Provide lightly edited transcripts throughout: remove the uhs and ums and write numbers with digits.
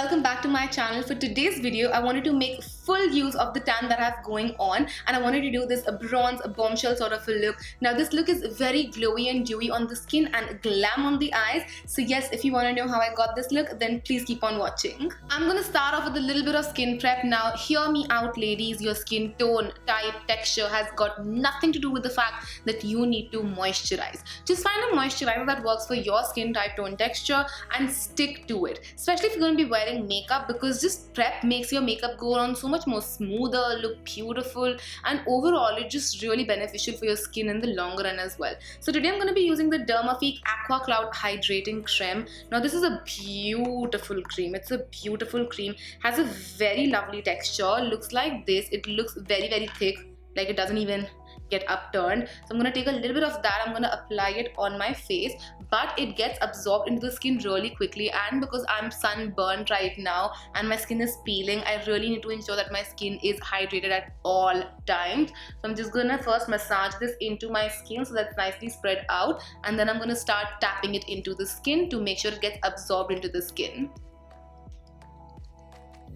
welcome back to my channel. For today's video, I wanted to make full use of the tan that I have going on, and I wanted to do this a bronze, a bombshell sort of a look. Now this look is very glowy and dewy on the skin and glam on the eyes. So yes, if you want to know how I got this look, then please keep on watching. I'm gonna start off with a little bit of skin prep. Now hear me out ladies, your skin tone, type, texture has got nothing to do with the fact that you need to moisturize. Just find a moisturizer that works for your skin type, tone, texture and stick to it. Especially if you're going to be wearing makeup, because just prep makes your makeup go on so much more smoother, look beautiful, and overall it's just really beneficial for your skin in the long run as well. So today I'm going to be using the Dermafique Aqua Cloud Hydrating Creme. Now this is a beautiful cream. It's a beautiful cream, has a very lovely texture, looks like this. It looks very thick, like it doesn't even get upturned. So I'm going to take a little bit of that, I'm going to apply it on my face, but it gets absorbed into the skin really quickly. And because I'm sunburned right now and my skin is peeling, I really need to ensure that my skin is hydrated at all times. So I'm just going to first massage this into my skin so that's nicely spread out, and then I'm going to start tapping it into the skin to make sure it gets absorbed into the skin.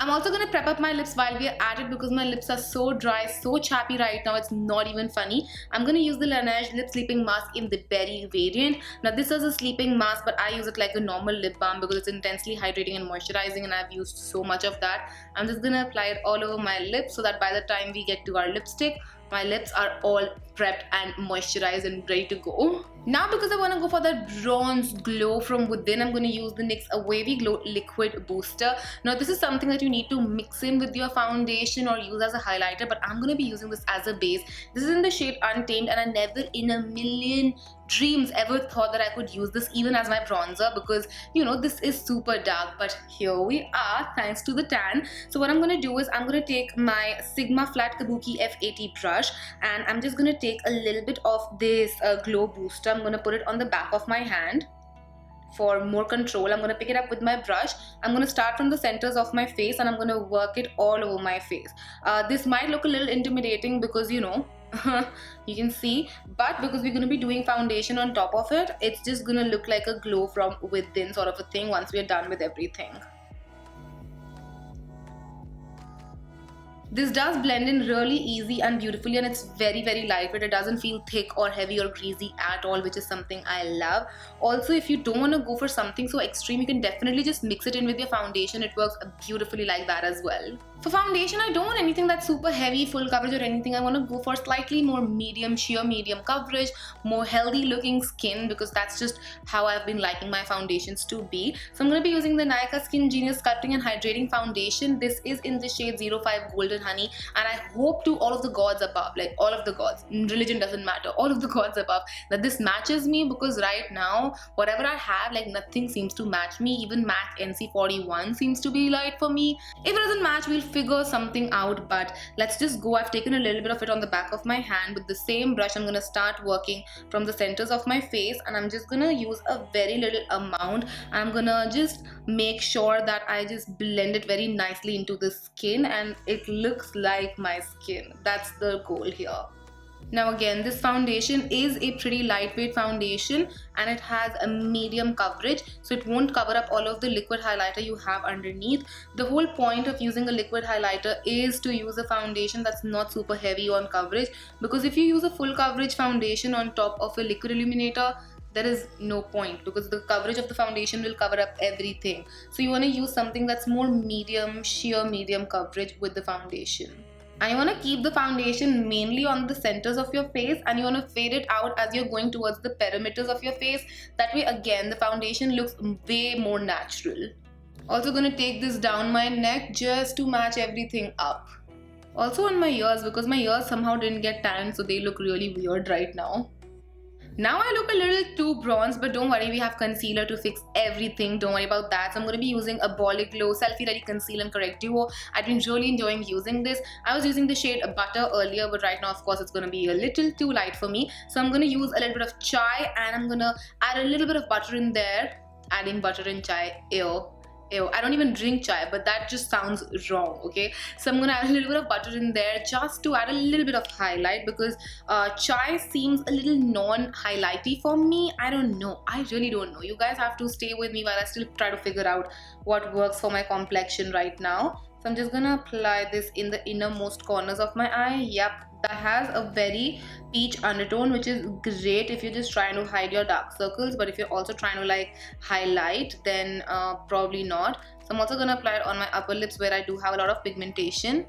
I'm also going to prep up my lips while we are at it, because my lips are so dry, so chappy right now, it's not even funny. I'm going to use the Laneige Lip Sleeping Mask in the Berry variant. Now this is a sleeping mask, but I use it like a normal lip balm because it's intensely hydrating and moisturizing, and I've used so much of that. I'm just going to apply it all over my lips so that by the time we get to our lipstick, my lips are all prepped and moisturized and ready to go. Now because I want to go for that bronze glow from within, I'm going to use the NYX A Wavy Glow Liquid Booster. Now this is something that you need to mix in with your foundation or use as a highlighter, but I'm going to be using this as a base. This is in the shade Untamed, and I never in a million dreams ever thought that I could use this even as my bronzer, because you know this is super dark, but here we are thanks to the tan. So what I'm going to do is I'm going to take my Sigma Flat Kabuki F80 brush, and I'm just going to take a little bit of this glow booster. I'm going to put it on the back of my hand for more control. I'm going to pick it up with my brush. I'm going to start from the centers of my face and I'm going to work it all over my face. This might look a little intimidating because you know you can see, but because we're going to be doing foundation on top of it, it's just going to look like a glow from within sort of a thing once we're done with everything. This does blend in really easy and beautifully, and it's very lightweight. It doesn't feel thick or heavy or greasy at all, which is something I love. Also, if you don't want to go for something so extreme, you can definitely just mix it in with your foundation. It works beautifully like that as well. For foundation, I don't want anything that's super heavy, full coverage or anything. I want to go for slightly more medium, sheer medium coverage, more healthy looking skin, because that's just how I've been liking my foundations to be. So I'm going to be using the Nykaa Skin Genius Sculpting and Hydrating Foundation. This is in the shade 05 Golden Honey, and I hope to all of the gods above, like all of the gods, religion doesn't matter, all of the gods above, that this matches me, because right now whatever I have, like nothing seems to match me. Even MAC NC41 seems to be light for me. If it doesn't match, we'll figure something out, but let's just go. I've taken a little bit of it on the back of my hand. With the same brush, I'm going to start working from the centers of my face, and I'm just going to use a very little amount. I'm going to just make sure that I just blend it very nicely into the skin and it looks like my skin. That's the goal here. Now again, this foundation is a pretty lightweight foundation and it has a medium coverage, so it won't cover up all of the liquid highlighter you have underneath. The whole point of using a liquid highlighter is to use a foundation that's not super heavy on coverage, because if you use a full coverage foundation on top of a liquid illuminator, there is no point, because the coverage of the foundation will cover up everything. So you want to use something that's more medium, sheer medium coverage with the foundation. And you want to keep the foundation mainly on the centers of your face, and you want to fade it out as you're going towards the perimeters of your face. That way again the foundation looks way more natural. Also going to take this down my neck just to match everything up. Also on my ears, because my ears somehow didn't get tanned, so they look really weird right now. Now I look a little too bronze, but don't worry, we have concealer to fix everything. Don't worry about that. So I'm going to be using a Bolly Glow Selfie Ready Conceal and Correct Duo. I've been really enjoying using this. I was using the shade Butter earlier, but right now of course it's going to be a little too light for me. So I'm going to use a little bit of chai, and I'm going to add a little bit of butter in there. Adding butter in chai, ew. ew, I don't even drink chai, but that just sounds wrong, okay? So I'm gonna add a little bit of butter in there just to add a little bit of highlight, because chai seems a little non-highlighty for me. I don't know. I really don't know. You guys have to stay with me while I still try to figure out what works for my complexion right now. So I'm just gonna apply this in the innermost corners of my eye. Yep, that has a very peach undertone, which is great if you're just trying to hide your dark circles, but if you're also trying to like highlight, then probably not. So I'm also gonna apply it on my upper lips where I do have a lot of pigmentation,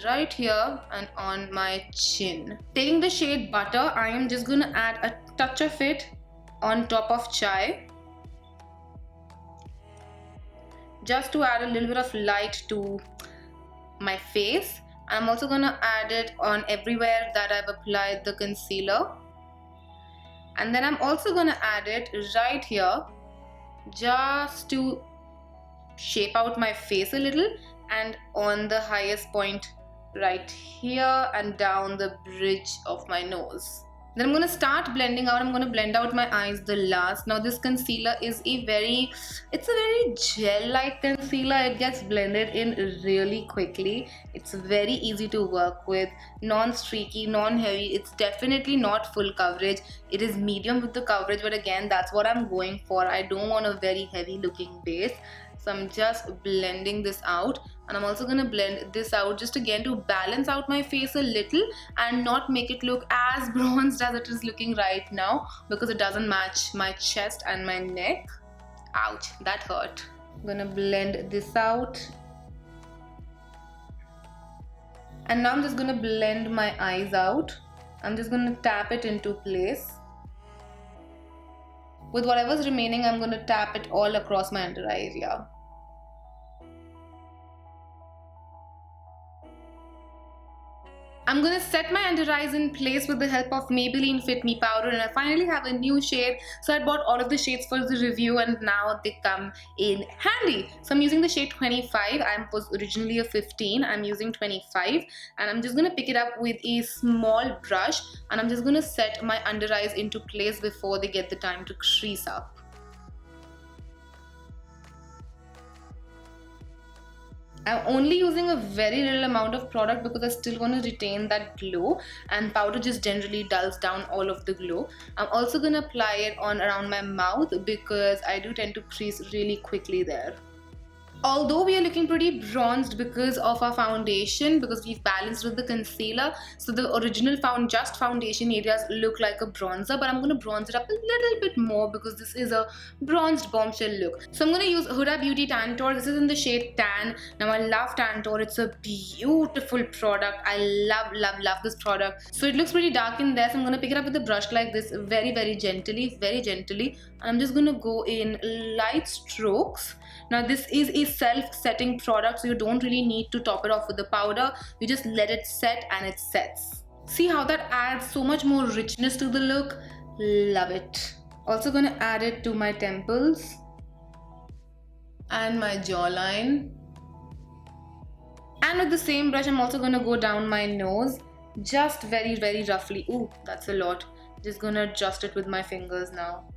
right here and on my chin. Taking the shade Butter, I am just gonna add a touch of it on top of chai, just to add a little bit of light to my face. I'm also gonna add it on everywhere that I've applied the concealer, and then I'm also gonna add it right here just to shape out my face a little, and on the highest point right here and down the bridge of my nose. Then I'm going to start blending out. I'm going to blend out my eyes the last. Now this concealer is it's a very gel-like concealer. It gets blended in really quickly. It's very easy to work with, non-streaky, non-heavy. It's definitely not full coverage. It is medium with the coverage, but again, that's what I'm going for. I don't want a very heavy looking base. So I'm just blending this out, and I'm also going to blend this out just again to balance out my face a little and not make it look as bronzed as it is looking right now, because it doesn't match my chest and my neck. Ouch, that hurt. I'm going to blend this out. And now I'm just going to blend my eyes out. I'm just going to tap it into place. With whatever's remaining, I'm going to tap it all across my under eye area. I'm going to set my under eyes in place with the help of Maybelline Fit Me powder, and I finally have a new shade. So I bought all of the shades for the review and now they come in handy. So I'm using the shade 25. I was originally a 15. I'm using 25, and I'm just going to pick it up with a small brush, and I'm just going to set my under eyes into place before they get the time to crease up. I'm only using a very little amount of product because I still want to retain that glow, and powder just generally dulls down all of the glow. I'm also going to apply it on around my mouth because I do tend to crease really quickly there. Although we are looking pretty bronzed because of our foundation, because we've balanced with the concealer, so the original just foundation areas look like a bronzer, but I'm going to bronze it up a little bit more because this is a bronzed bombshell look. So I'm going to use Huda Beauty Tantour. This is in the shade Tan. Now I love Tantour. It's a beautiful product. I love this product. So it looks pretty dark in there, so I'm going to pick it up with a brush like this very gently, and I'm just going to go in light strokes. Now this is a self-setting product, so you don't really need to top it off with the powder. You just let it set and it sets. See how that adds so much more richness to the look? Love it. Also gonna add it to my temples and my jawline. And with the same brush, I'm also gonna go down my nose, just very roughly. Ooh, that's a lot. Just gonna adjust it with my fingers now.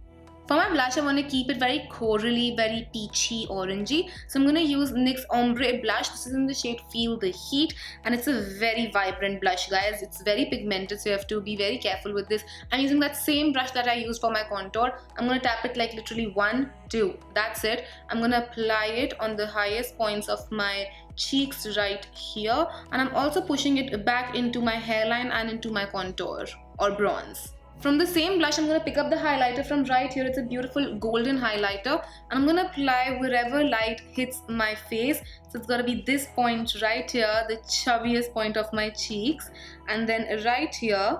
For my blush, I want to keep it very corally, very peachy, orangey. So I'm going to use NYX Ombre blush. This is in the shade Feel the Heat, and it's a very vibrant blush, guys. It's very pigmented, so you have to be very careful with this. I'm using that same brush that I used for my contour. I'm going to tap it like literally 1, 2. That's it. I'm going to apply it on the highest points of my cheeks right here, and I'm also pushing it back into my hairline and into my contour or bronze. From the same blush, I'm going to pick up the highlighter from right here. It's a beautiful golden highlighter, and I'm going to apply wherever light hits my face. So it's got to be this point right here, the chubbiest point of my cheeks, and then right here.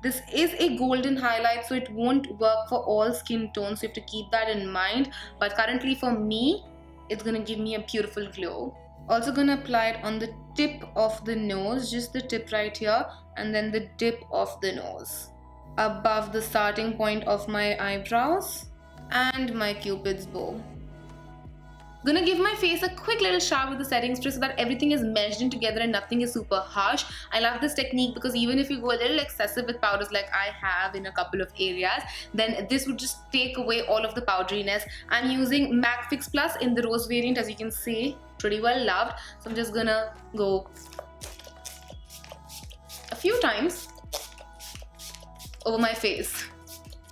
This is a golden highlight, so it won't work for all skin tones, so you have to keep that in mind. But currently for me, it's going to give me a beautiful glow. Also going to apply it on the tip of the nose, just the tip right here, and then the tip of the nose, above the starting point of my eyebrows and my cupid's bow. Gonna give my face a quick little shower with the setting spray so that everything is meshed in together and nothing is super harsh. I love this technique because even if you go a little excessive with powders like I have in a couple of areas, then this would just take away all of the powderiness. I'm using MAC Fix Plus in the rose variant, as you can see, pretty well loved. So I'm just gonna go a few times over my face,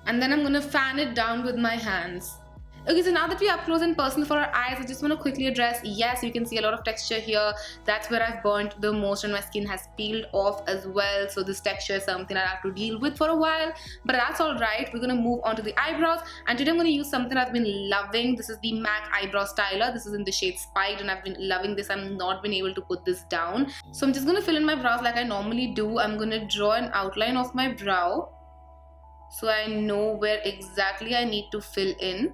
and then I'm gonna fan it down with my hands. Okay, so now that we're up close and personal for our eyes, I just want to quickly address, yes, you can see a lot of texture here. That's where I've burnt the most and my skin has peeled off as well. So this texture is something I'll have to deal with for a while, but that's all right. We're going to move on to the eyebrows, and today I'm going to use something I've been loving. This is the MAC Eyebrow Styler. This is in the shade Spiked, and I've been loving this. I've not been able to put this down. So I'm just going to fill in my brows like I normally do. I'm going to draw an outline of my brow so I know where exactly I need to fill in.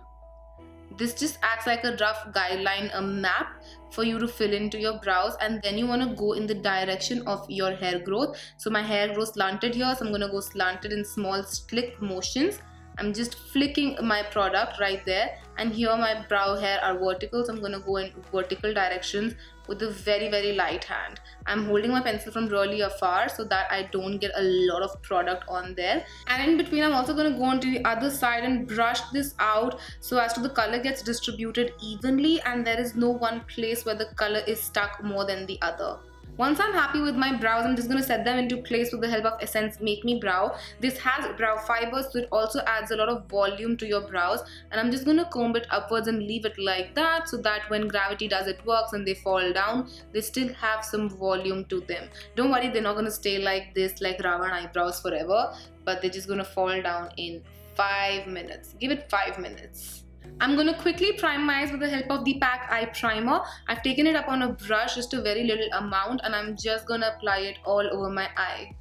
This just acts like a rough guideline, a map for you to fill into your brows, and then you want to go in the direction of your hair growth. So my hair grows slanted here, so I'm going to go slanted in small slick motions. I'm just flicking my product right there, and here my brow hair are vertical, so I'm going to go in vertical directions with a very light hand. I'm holding my pencil from really afar so that I don't get a lot of product on there. And in between, I'm also going to go onto the other side and brush this out so as to the color gets distributed evenly and there is no one place where the color is stuck more than the other. Once I'm happy with my brows, I'm just going to set them into place with the help of Essence Make Me Brow. This has brow fibers, so it also adds a lot of volume to your brows. And I'm just going to comb it upwards and leave it like that so that when gravity does its works and they fall down, they still have some volume to them. Don't worry, they're not going to stay like this, like Ravan eyebrows forever, but they're just going to fall down in 5 minutes. Give it 5 minutes. I'm going to quickly prime my eyes with the help of the PAC Eye Primer. I've taken it up on a brush, just a very little amount, and I'm just going to apply it all over my eye.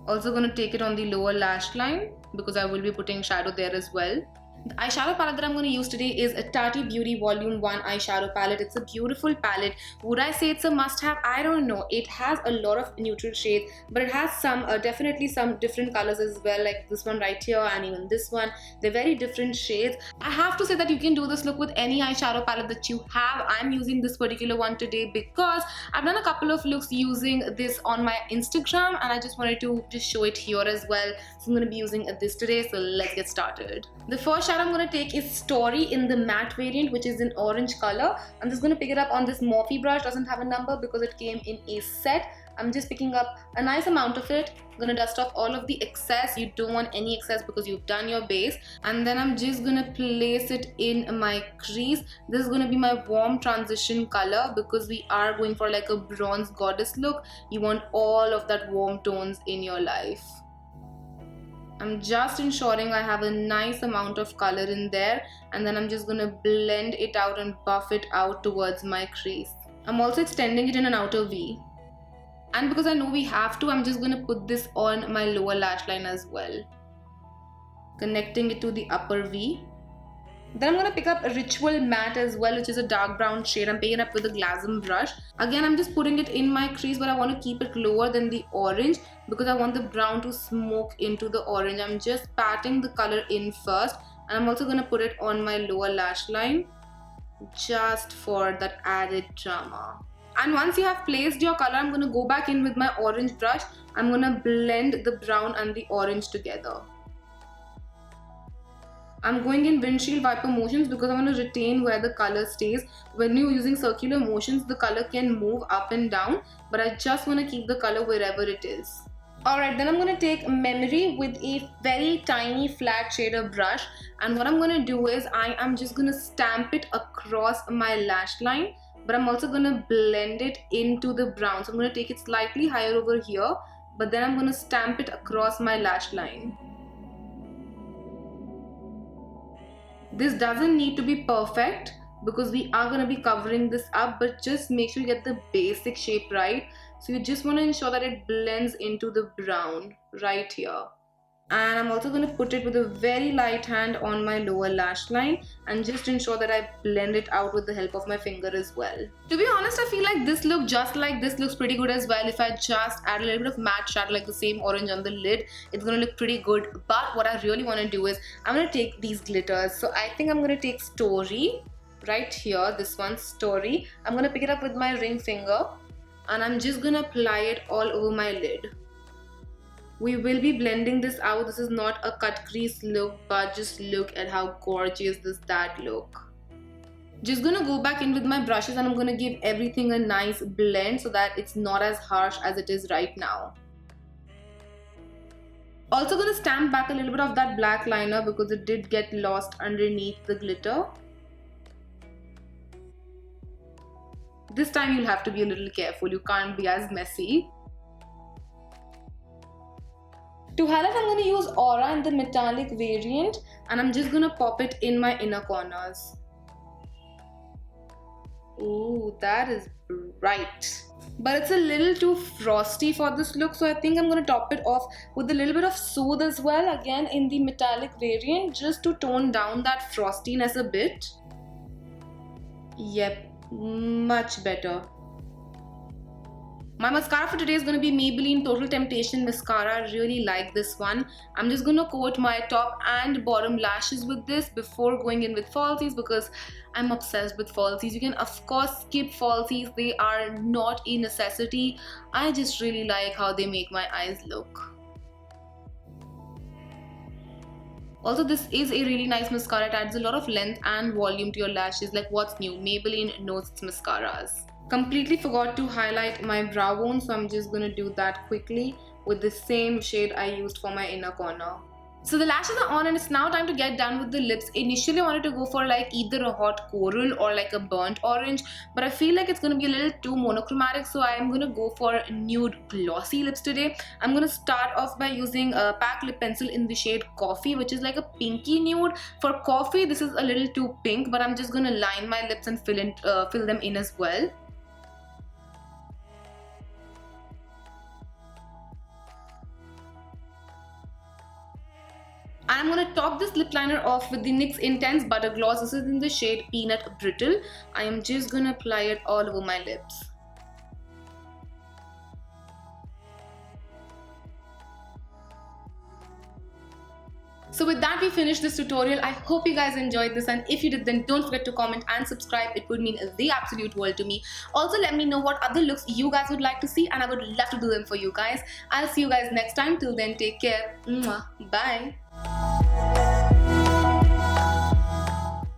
Also going to take it on the lower lash line because I will be putting shadow there as well. The eyeshadow palette that I'm going to use today is a Tati Beauty Volume 1 eyeshadow palette. It's a beautiful palette. Would I say it's a must-have? I don't know. It has a lot of neutral shades, but it has some, definitely some different colors as well, like this one right here and even this one. They're very different shades. I have to say that you can do this look with any eyeshadow palette that you have. I'm using this particular one today because I've done a couple of looks using this on my Instagram and I just wanted to just show it here as well. So I'm going to be using this today. So let's get started. The first shadow I'm going to take is Story in the matte variant, which is in orange color. I'm just going to pick it up on this Morphe brush. Doesn't have a number because it came in a set. I'm just picking up a nice amount of it. I'm going to dust off all of the excess. You don't want any excess because you've done your base. And then I'm just going to place it in my crease. This is going to be my warm transition color because we are going for like a bronze goddess look. You want all of that warm tones in your life. I'm just ensuring I have a nice amount of color in there, and then I'm just going to blend it out and buff it out towards my crease. I'm also extending it in an outer V. And because I know we have to, I'm just going to put this on my lower lash line as well, connecting it to the upper V. Then I'm going to pick up a Ritual Matte as well, which is a dark brown shade. I'm picking it up with a Glasm brush. Again, I'm just putting it in my crease, but I want to keep it lower than the orange because I want the brown to smoke into the orange. I'm just patting the color in first, and I'm also going to put it on my lower lash line just for that added drama. And once you have placed your color, I'm going to go back in with my orange brush. I'm going to blend the brown and the orange together. I'm going in windshield wiper motions because I want to retain where the color stays. When you're using circular motions, the color can move up and down, but I just want to keep the color wherever it is. Alright, then I'm going to take Memory with a very tiny flat shader brush, and what I'm going to do is I am just going to stamp it across my lash line, but I'm also going to blend it into the brown. So I'm going to take it slightly higher over here, but then I'm going to stamp it across my lash line. This doesn't need to be perfect because we are going to be covering this up, but just make sure you get the basic shape right. So you just want to ensure that it blends into the brown right here. And I'm also going to put it with a very light hand on my lower lash line and just ensure that I blend it out with the help of my finger as well. To be honest, I feel like this look just like this looks pretty good as well. If I just add a little bit of matte shadow like the same orange on the lid, it's going to look pretty good. But what I really want to do is I'm going to take these glitters. So I think I'm going to take Story, right here, this one, Story. I'm gonna pick it up with my ring finger and I'm just gonna apply it all over my lid. We will be blending this out. This is not a cut crease look, but just look at how gorgeous that look. Just gonna go back in with my brushes and I'm gonna give everything a nice blend so that it's not as harsh as it is right now. Also gonna stamp back a little bit of that black liner because it did get lost underneath the glitter. This time you'll have to be a little careful, you can't be as messy. To highlight, I'm going to use Aura in the metallic variant and I'm just going to pop it in my inner corners. Ooh, that is bright. But it's a little too frosty for this look, so I think I'm going to top it off with a little bit of Soothe as well, again in the metallic variant, just to tone down that frostiness a bit. Yep, much better. My mascara for today is going to be Maybelline Total Temptation Mascara. I really like this one. I'm just going to coat my top and bottom lashes with this before going in with falsies because I'm obsessed with falsies. You can of course skip falsies. They are not a necessity. I just really like how they make my eyes look. Also, this is a really nice mascara. It adds a lot of length and volume to your lashes. Like, what's new? Maybelline knows its mascaras. Completely forgot to highlight my brow bone, so I'm just gonna do that quickly with the same shade I used for my inner corner. So the lashes are on and it's now time to get done with the lips. Initially I wanted to go for like either a hot coral or like a burnt orange, but I feel like it's gonna be a little too monochromatic, so I'm gonna go for nude glossy lips today. I'm gonna start off by using a PAC lip pencil in the shade Coffee, which is like a pinky nude. For Coffee, this is a little too pink, but I'm just gonna line my lips and fill them in as well. And I'm going to top this lip liner off with the NYX Intense Butter Gloss. This is in the shade Peanut Brittle. I am just going to apply it all over my lips. So with that, we finished this tutorial. I hope you guys enjoyed this, and if you did, then don't forget to comment and subscribe. It would mean the absolute world to me. Also, let me know what other looks you guys would like to see, and I would love to do them for you guys. I'll see you guys next time. Till then, take care. Mwah. Bye.